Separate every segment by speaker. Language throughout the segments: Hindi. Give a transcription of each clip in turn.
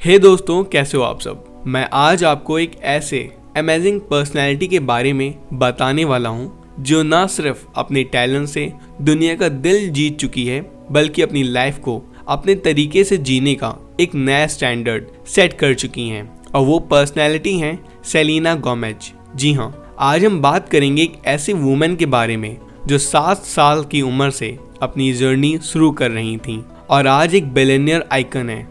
Speaker 1: हे दोस्तों, कैसे हो आप सब। मैं आज आपको एक ऐसे अमेजिंग पर्सनैलिटी के बारे में बताने वाला हूँ जो ना सिर्फ अपने टैलेंट से दुनिया का दिल जीत चुकी है, बल्कि अपनी लाइफ को अपने तरीके से जीने का एक नया स्टैंडर्ड सेट कर चुकी हैं। और वो पर्सनैलिटी हैं सेलेना गोमेज। जी हाँ, आज हम बात करेंगे एक ऐसी वुमेन के बारे में जो 7 साल की उम्र से अपनी जर्नी शुरू कर रही थी और आज एक बिलियनियर आइकन है।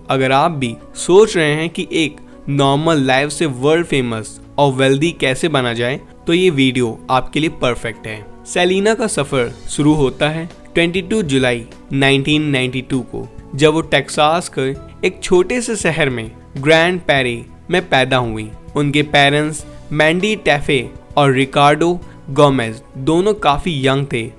Speaker 1: अगर आप भी सोच रहे हैं कि एक नॉर्मल लाइफ से वर्ल्ड फेमस और वेल्दी कैसे बना जाए, तो ये वीडियो आपके लिए परफेक्ट है। सेलेना का सफर शुरू होता है 22 जुलाई 1992 को, जब वो टेक्सास के एक छोटे से शहर में ग्रैंड पैरे में पैदा हुई। उनके पेरेंट्स मैंडी टैफे और रिकार्डो गोमेज दोनों काफी यंग थे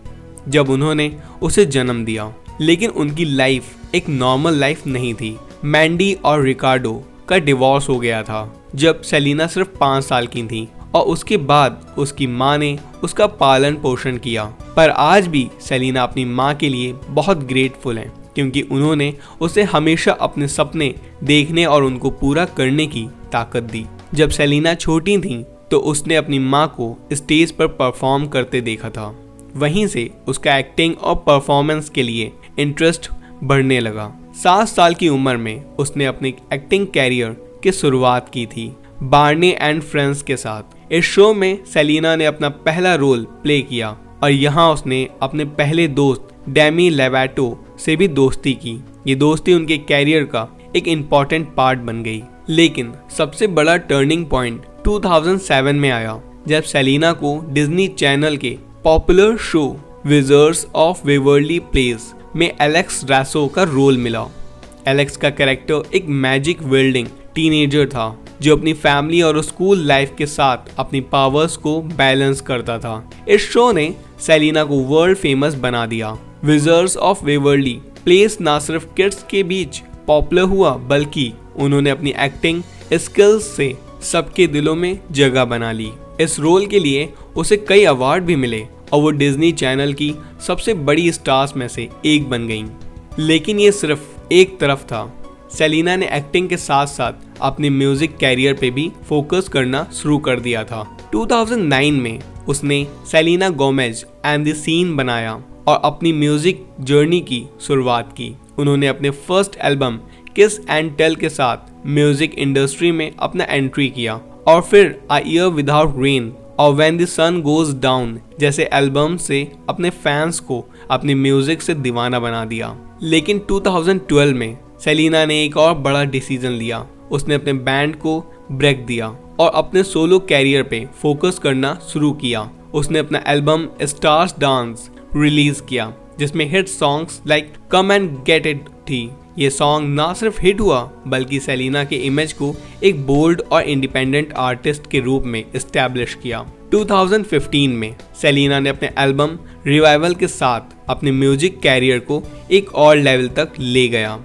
Speaker 1: जब उन्होंने उसे जन्म दिया, लेकिन उनकी लाइफ एक नॉर्मल लाइफ नहीं थी। मैंडी और रिकार्डो का डिवोर्स हो गया था जब सेलेना सिर्फ 5 साल की थी और उसके बाद उसकी माँ ने उसका पालन पोषण किया। पर आज भी सेलेना अपनी माँ के लिए बहुत ग्रेटफुल है, क्योंकि उन्होंने उसे हमेशा अपने सपने देखने और उनको पूरा करने की ताकत दी। जब सेलेना छोटी थी तो उसने अपनी माँ को स्टेज पर परफॉर्म करते देखा था। वहीं से उसका एक्टिंग और परफॉर्मेंस के लिए इंटरेस्ट बढ़ने लगा। 7 साल की उम्र में उसने अपने एक्टिंग कैरियर की शुरुआत की थी बार्नी एंड फ्रेंड्स के साथ। इस शो में सेलेना ने अपना पहला रोल प्ले किया और यहाँ उसने अपने पहले दोस्त डेमी लोवाटो से भी दोस्ती की। ये दोस्ती उनके कैरियर का एक इम्पॉर्टेंट पार्ट बन गई। लेकिन सबसे बड़ा टर्निंग पॉइंट 2007 में आया, जब सेलेना को डिज्नी चैनल के popular show wizards of Waverly place में एलेक्स रैसो का रोल मिला। एलेक्स का कैरेक्टर एक मैजिक विल्डिंग टीनेजर था जो अपनी फैमिली और स्कूल लाइफ के साथ अपनी पावर्स को बैलेंस करता था। इस शो ने सेलेना को वर्ल्ड फेमस बना दिया। विजर्ड्स ऑफ वेवरली प्लेस ना सिर्फ किड्स के बीच पॉपुलर हुआ, बल्कि उन्होंने अपनी एक्टिंग स्किल्स से सबके दिलों में जगह बना ली। इस रोल के लिए उसे कई अवार्ड भी मिले और वो डिज्नी चैनल की सबसे बड़ी स्टार्स में से एक बन गईं। लेकिन ये सिर्फ एक तरफ था। सेलेना ने एक्टिंग के साथ साथ अपने म्यूजिक कैरियर पे भी फोकस करना शुरू कर दिया था। 2009 में उसने Selena Gomez and the Scene बनाया और अपनी म्यूजिक जर्नी की शुरुआत की। उन्होंने अपने फर्स्ट एल्बम किस एंड टेल के साथ म्यूजिक इंडस्ट्री में अपना एंट्री किया और फिर अ ईयर विदाउट रेन और when the sun goes down जैसे एल्बम से अपने फैंस को अपनी म्यूजिक से दीवाना बना दिया। लेकिन 2012 में सेलेना ने एक और बड़ा डिसीजन लिया। उसने अपने बैंड को ब्रेक दिया और अपने सोलो कैरियर पे फोकस करना शुरू किया। उसने अपना एल्बम स्टार्स डांस रिलीज किया, जिसमें hit songs like come and get it थी। ये सॉन्ग ना सिर्फ हिट हुआ, बल्कि सेलेना के इमेज को एक बोल्ड और इंडिपेंडेंट आर्टिस्ट के रूप में एस्टैब्लिश किया। 2015 में सेलेना ने अपने एल्बम रिवाइवल के साथ अपने म्यूजिक कैरियर को एक और लेवल तक ले गया।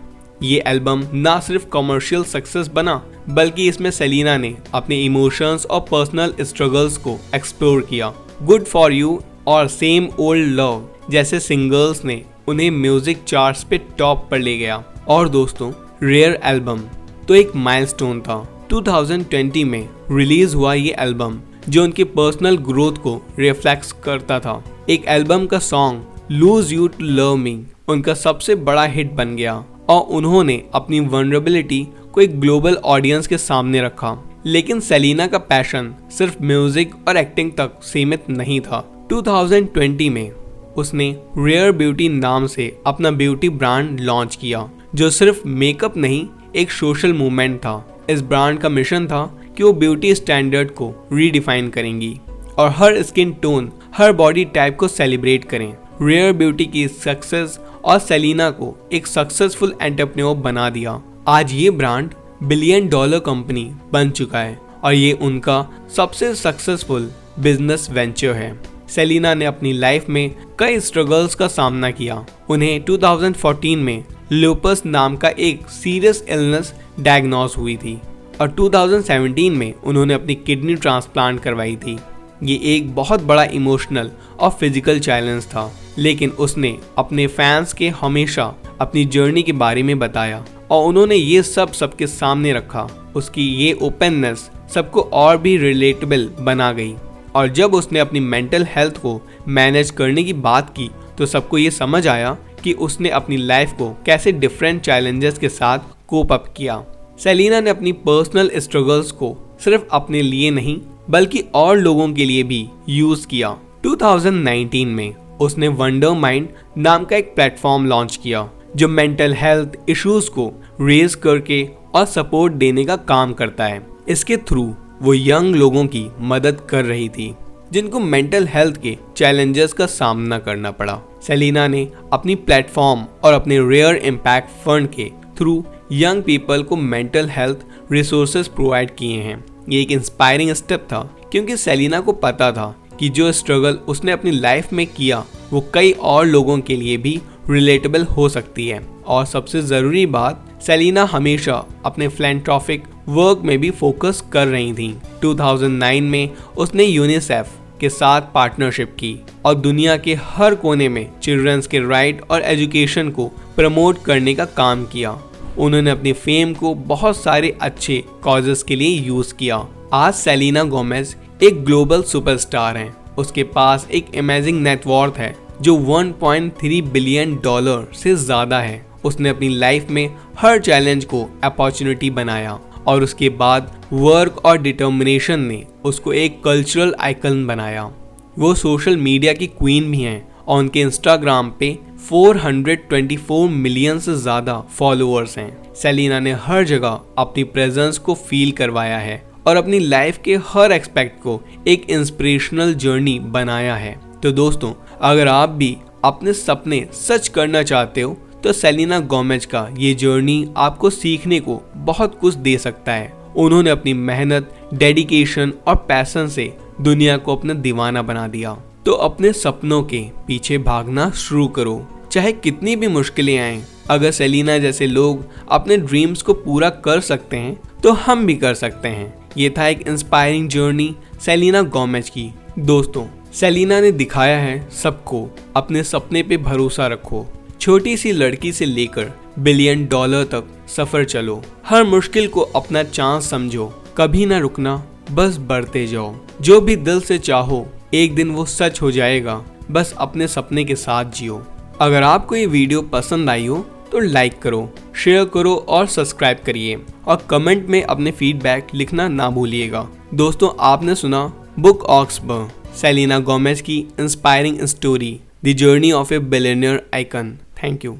Speaker 1: ये एल्बम ना सिर्फ कमर्शियल सक्सेस बना, बल्कि इसमें सेलेना ने अपने इमोशंस और पर्सनल स्ट्रगल्स को एक्सप्लोर किया। गुड फॉर यू और सेम ओल्ड लव जैसे सिंगल्स ने उन्हें म्यूजिक चार्ट्स पे टॉप पर ले गया। और दोस्तों, रेयर एल्बम तो एक माइलस्टोन था। 2020 में रिलीज हुआ ये एल्बम, जो उनके पर्सनल ग्रोथ को रिफ्लेक्ट करता था। एक एल्बम का song lose you to love me उनका सबसे बड़ा हिट बन गया और उन्होंने अपनी वल्नरेबिलिटी को एक ग्लोबल ऑडियंस के सामने रखा। लेकिन सेलेना का पैशन सिर्फ म्यूजिक और एक्टिंग तक सीमित नहीं था। 2020 में उसने रेयर ब्यूटी नाम से अपना ब्यूटी ब्रांड लॉन्च किया, जो सिर्फ मेकअप नहीं, एक सोशल मूवमेंट था। इस ब्रांड का मिशन था कि वो ब्यूटी स्टैंडर्ड को रीडिफाइन करेंगी और हर स्किन टोन, हर बॉडी टाइप को सेलिब्रेट करें। रेयर ब्यूटी की सक्सेस और सेलेना को एक सक्सेसफुल एंटरप्रेन्योर बना दिया। आज ये ब्रांड $1 बिलियन कंपनी बन चुका है और ये उनका सबसे सक्सेसफुल बिजनेस वेंचर है। सेलेना ने अपनी लाइफ में कई स्ट्रगल्स का सामना किया। उन्हें 2014 में लूपस नाम का एक सीरियस इलनेस डायग्नोस हुई थी और 2017 में उन्होंने अपनी किडनी ट्रांसप्लांट करवाई थी। ये एक बहुत बड़ा इमोशनल और फिजिकल चैलेंज था, लेकिन उसने अपने फैंस के हमेशा अपनी जर्नी के बारे में बताया और उन्होंने ये सब सबके सामने रखा। उसकी ये ओपननेस सबको और भी रिलेटेबल बना गई। और जब उसने अपनी मेंटल हेल्थ को मैनेज करने की बात की तो सबको ये समझ आया कि उसने अपनी लाइफ को कैसे डिफरेंट चैलेंजेस के साथ कोप अप किया। सेलिना ने अपनी पर्सनल स्ट्रगल्स को सिर्फ अपने लिए नहीं बल्कि और लोगों के लिए भी यूज किया। 2019 में उसने वंडर माइंड नाम का एक प्लेटफॉर्म लॉन्च किया जो मेंटल हेल्थ इश्यूज को रेज करके और सपोर्ट देने का काम करता है। इसके थ्रू वो यंग लोगों की मदद कर रही थी जिनको मेंटल हेल्थ के चैलेंजेस का सामना करना पड़ा। सेलिना ने अपनी प्लेटफॉर्म और अपने रेयर इम्पैक्ट फंड के थ्रू यंग पीपल को मेंटल हेल्थ रिसोर्सेज प्रोवाइड किए हैं। ये एक इंस्पायरिंग स्टेप था क्योंकि सेलिना को पता था कि जो स्ट्रगल उसने अपनी लाइफ में किया वो कई और लोगों के लिए भी रिलेटेबल हो सकती है। और सबसे ज़रूरी बात, सेलिना हमेशा अपने फिलैंथ्रोपिक वर्क में भी फोकस कर रही थी। 2009 में उसने यूनिसेफ के साथ पार्टनरशिप की और दुनिया के हर कोने में चिल्ड्रंस के राइट और एजुकेशन को प्रमोट करने का काम किया। उन्होंने अपनी फेम को बहुत सारे अच्छे कॉजेस के लिए यूज किया। आज सेलिना गोमेज एक ग्लोबल सुपरस्टार हैं। उसके पास एक अमेजिंग नेटवर्थ है जो 1.3 बिलियन डॉलर से ज्यादा है। उसने अपनी लाइफ में हर चैलेंज को अपॉर्चुनिटी बनाया और उसके बाद वर्क और डिटर्मिनेशन ने उसको एक कल्चरल आइकन बनाया। वो सोशल मीडिया की क्वीन भी हैं और उनके इंस्टाग्राम पे 424 मिलियन से ज्यादा फॉलोअर्स हैं। सेलिना ने हर जगह अपनी प्रेजेंस को फील करवाया है और अपनी लाइफ के हर एक्सपेक्ट को एक इंस्पिरेशनल जर्नी बनाया है। तो दोस्तों, अगर आप भी अपने सपने सच करना चाहते हो तो सेलिना गोमेज का ये जर्नी आपको सीखने को बहुत कुछ दे सकता है। उन्होंने अपनी मेहनत, डेडिकेशन और पैशन से दुनिया को अपना दीवाना बना दिया। तो अपने सपनों के पीछे भागना शुरू करो, चाहे कितनी भी मुश्किलें आएं। अगर सेलिना जैसे लोग अपने ड्रीम्स को पूरा कर सकते हैं तो हम भी कर सकते हैं। ये था एक इंस्पायरिंग जर्नी सेलिना गोमेज की। दोस्तों, सेलिना ने दिखाया है सबको अपने सपने पे भरोसा रखो। छोटी सी लड़की से लेकर बिलियन डॉलर तक सफर चलो। हर मुश्किल को अपना चांस समझो, कभी ना रुकना, बस बढ़ते जाओ। जो भी दिल से चाहो एक दिन वो सच हो जाएगा, बस अपने सपने के साथ जियो। अगर आपको ये वीडियो पसंद आई हो तो लाइक करो, शेयर करो और सब्सक्राइब करिए और कमेंट में अपने फीडबैक लिखना ना भूलिएगा। दोस्तों, आपने सुना बुक ऑक्सबर्ग, सेलिना गोमेज की inspiring story, the journey of A billionaire icon. Thank you.